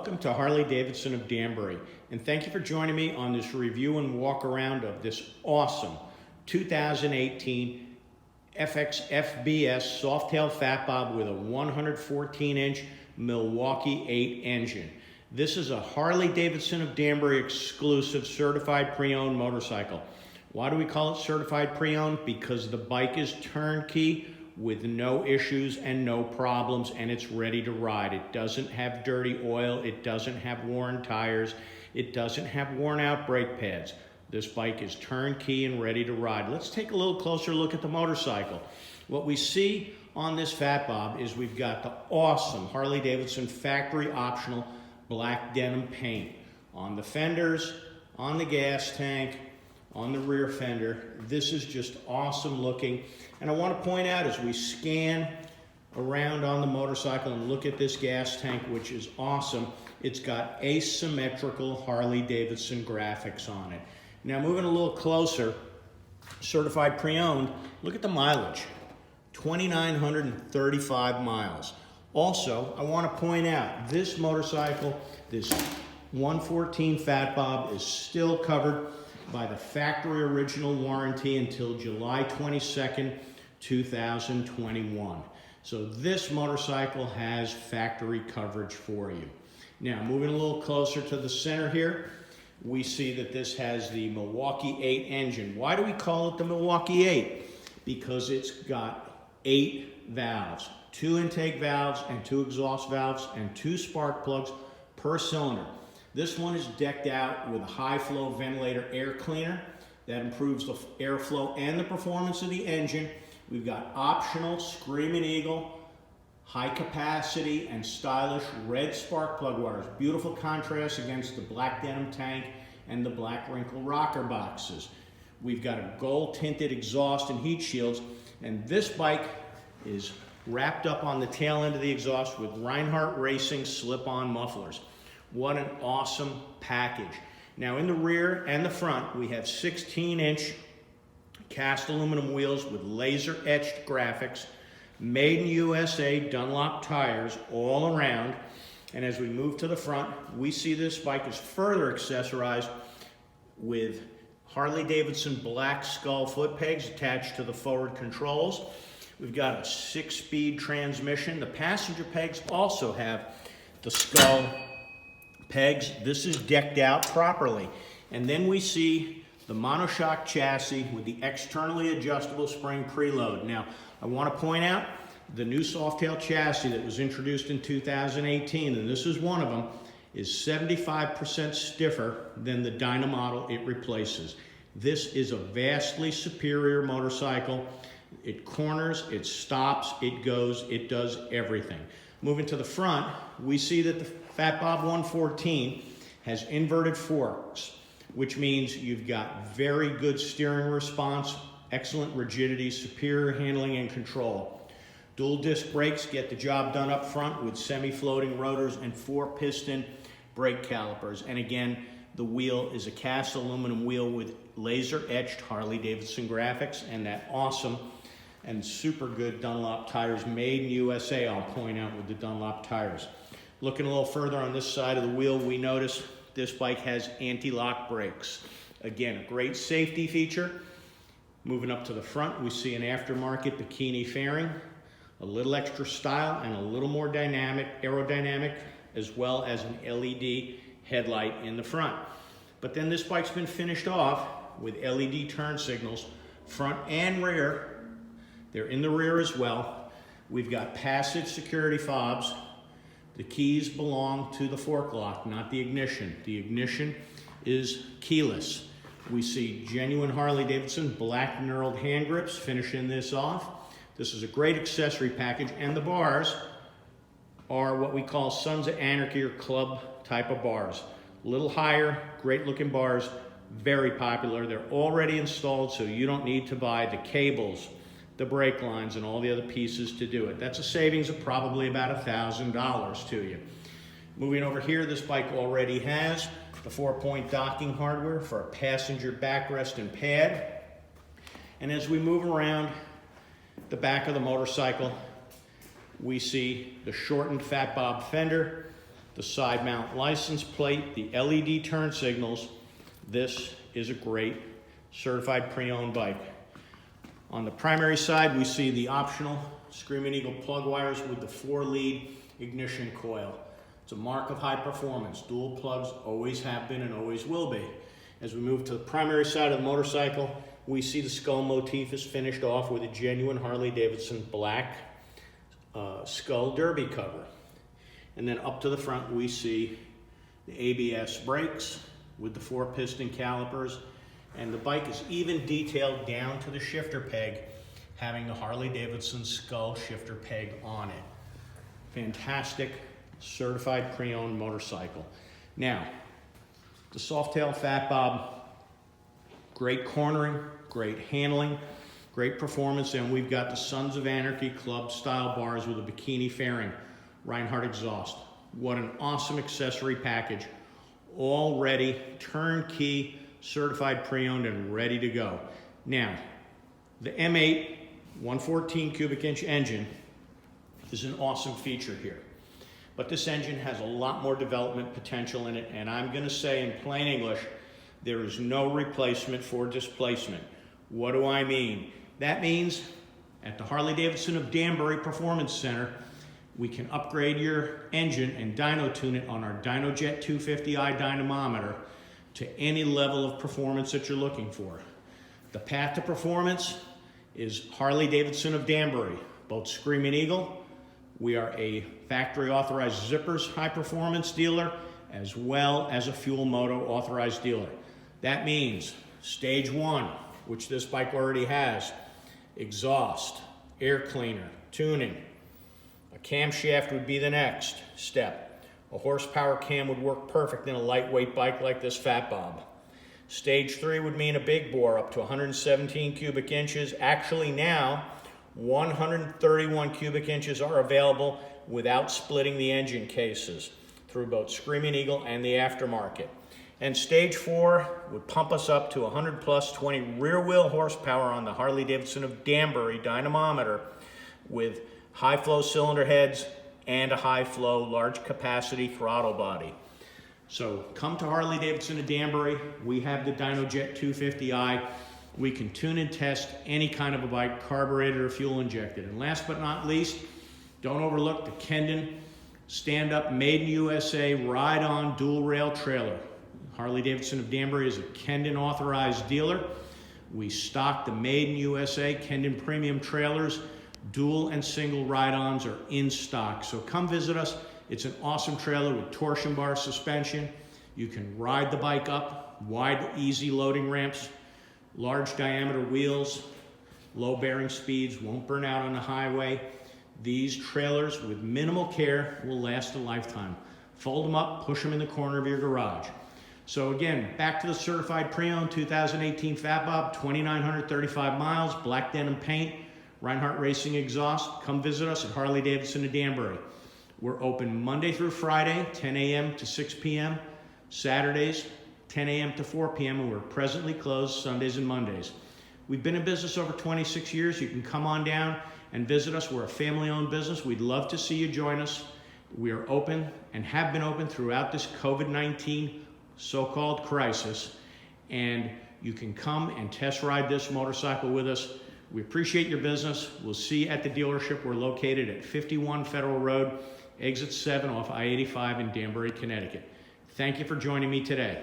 Welcome to Harley-Davidson of Danbury, and thank you for joining me on this review and walk around of this awesome 2018 FXFBS soft-tail fat bob with a 114-inch Milwaukee 8 engine. This is a Harley-Davidson of Danbury exclusive certified pre-owned motorcycle. Why do we call it certified pre-owned? Because the bike is turnkey with no issues and no problems, and it's ready to ride. It doesn't have dirty oil, it doesn't have worn tires, it doesn't have worn out brake pads. This bike is turnkey and ready to ride. Let's take a little closer look at the motorcycle. What we see on this fat bob is we've got the awesome Harley-Davidson factory optional black denim paint on the fenders, on the gas tank, on the rear fender. This is just awesome looking. And I want to point out as we scan around on the motorcycle and look at this gas tank, which is awesome, it's got asymmetrical Harley-Davidson graphics on it. Now moving a little closer, certified pre-owned, look at the mileage, 2,935 miles. Also, I want to point out this motorcycle, this 114 Fat Bob is still covered by the factory original warranty until July 22nd, 2021. So this motorcycle has factory coverage for you. Now, moving a little closer to the center here, we see that this has the Milwaukee 8 engine. Why do we call it the Milwaukee 8? Because it's got 8 valves, 2 intake valves and 2 exhaust valves and 2 spark plugs per cylinder. This one is decked out with a high flow ventilator air cleaner that improves the airflow and the performance of the engine. We've got optional Screaming Eagle, high capacity and stylish red spark plug wires. Beautiful contrast against the black denim tank and the black wrinkle rocker boxes. We've got a gold tinted exhaust and heat shields, and this bike is wrapped up on the tail end of the exhaust with Reinhardt Racing slip-on mufflers. What an awesome package. Now in the rear and the front, we have 16-inch cast aluminum wheels with laser etched graphics, made in USA Dunlop tires all around. And as we move to the front, we see this bike is further accessorized with Harley-Davidson black skull foot pegs attached to the forward controls. We've got a 6-speed transmission. The passenger pegs also have the skull pegs. This is decked out properly. And then we see the monoshock chassis with the externally adjustable spring preload. Now, I want to point out the new soft-tail chassis that was introduced in 2018, and this is one of them, is 75% stiffer than the Dyna model it replaces. This is a vastly superior motorcycle. It corners, it stops, it goes, it does everything. Moving to the front, we see that the Fat Bob 114 has inverted forks, which means you've got very good steering response, excellent rigidity, superior handling and control. Dual disc brakes get the job done up front with semi-floating rotors and 4-piston brake calipers. And again, the wheel is a cast aluminum wheel with laser etched Harley-Davidson graphics and that awesome and super good Dunlop tires, made in USA, I'll point out, with the Dunlop tires. Looking a little further on this side of the wheel, we notice this bike has anti-lock brakes. Again, a great safety feature. Moving up to the front, we see an aftermarket bikini fairing, a little extra style and a little more aerodynamic, as well as an LED headlight in the front. But then this bike's been finished off with LED turn signals, front and rear. They're in the rear as well. We've got passive security fobs. The keys belong to the fork lock, not the ignition. The ignition is keyless. We see genuine Harley-Davidson black knurled hand grips finishing this off. This is a great accessory package, and the bars are what we call Sons of Anarchy or club type of bars. A little higher, great looking bars, very popular. They're already installed, so you don't need to buy the cables, the brake lines, and all the other pieces to do it. That's a savings of probably about $1,000 to you. Moving over here, this bike already has the 4-point docking hardware for a passenger backrest and pad. And as we move around the back of the motorcycle, we see the shortened Fat Bob fender, the side mount license plate, the LED turn signals. This is a great certified pre-owned bike. On the primary side, we see the optional Screaming Eagle plug wires with the 4-lead ignition coil. It's a mark of high performance. Dual plugs always have been and always will be. As we move to the primary side of the motorcycle, we see the skull motif is finished off with a genuine Harley-Davidson black skull derby cover. And then up to the front, we see the ABS brakes with the 4-piston calipers. And the bike is even detailed down to the shifter peg, having the Harley-Davidson skull shifter peg on it. Fantastic, certified pre-owned motorcycle. Now, the Softail Fat Bob, great cornering, great handling, great performance, and we've got the Sons of Anarchy Club style bars with a bikini fairing, Reinhardt exhaust. What an awesome accessory package. All ready, turnkey, certified pre-owned and ready to go. Now, the M8 114 cubic inch engine is an awesome feature here. But this engine has a lot more development potential in it, and I'm going to say in plain English, there is no replacement for displacement. What do I mean? That means at the Harley-Davidson of Danbury Performance Center, we can upgrade your engine and dyno tune it on our DynoJet 250i dynamometer to any level of performance that you're looking for. The path to performance is Harley-Davidson of Danbury, both Screaming Eagle. We are a factory authorized Zippers high performance dealer, as well as a Fuel Moto authorized dealer. That means stage 1, which this bike already has, exhaust, air cleaner, tuning. A camshaft would be the next step. A horsepower cam would work perfect in a lightweight bike like this Fat Bob. Stage 3 would mean a big bore up to 117 cubic inches. Actually now, 131 cubic inches are available without splitting the engine cases through both Screaming Eagle and the aftermarket. And stage 4 would pump us up to 100 plus 20 rear wheel horsepower on the Harley-Davidson of Danbury dynamometer with high flow cylinder heads and a high flow large capacity throttle body. So come to Harley-Davidson of Danbury. We have the DynoJet 250i. We can tune and test any kind of a bike, carbureted or fuel injected. And last but not least, don't overlook the Kendon stand-up, made in USA, ride-on dual rail trailer. Harley-Davidson of Danbury is a Kendon authorized dealer. We stock the made in USA Kendon premium trailers. Dual and single ride-ons are in stock. So come visit us. It's an awesome trailer with torsion bar suspension. You can ride the bike up, wide, easy loading ramps, large diameter wheels, low bearing speeds, won't burn out on the highway. These trailers with minimal care will last a lifetime. Fold them up, push them in the corner of your garage. So again, back to the certified pre-owned 2018 Fat Bob, 2,935 miles, black denim paint, Reinhardt Racing exhaust. Come visit us at Harley-Davidson of Danbury. We're open Monday through Friday, 10 a.m. to 6 p.m., Saturdays, 10 a.m. to 4 p.m., and we're presently closed Sundays and Mondays. We've been in business over 26 years. You can come on down and visit us. We're a family-owned business. We'd love to see you join us. We are open and have been open throughout this COVID-19 so-called crisis, and you can come and test ride this motorcycle with us. We appreciate your business. We'll see you at the dealership. We're located at 51 Federal Road, exit 7 off I-85 in Danbury, Connecticut. Thank you for joining me today.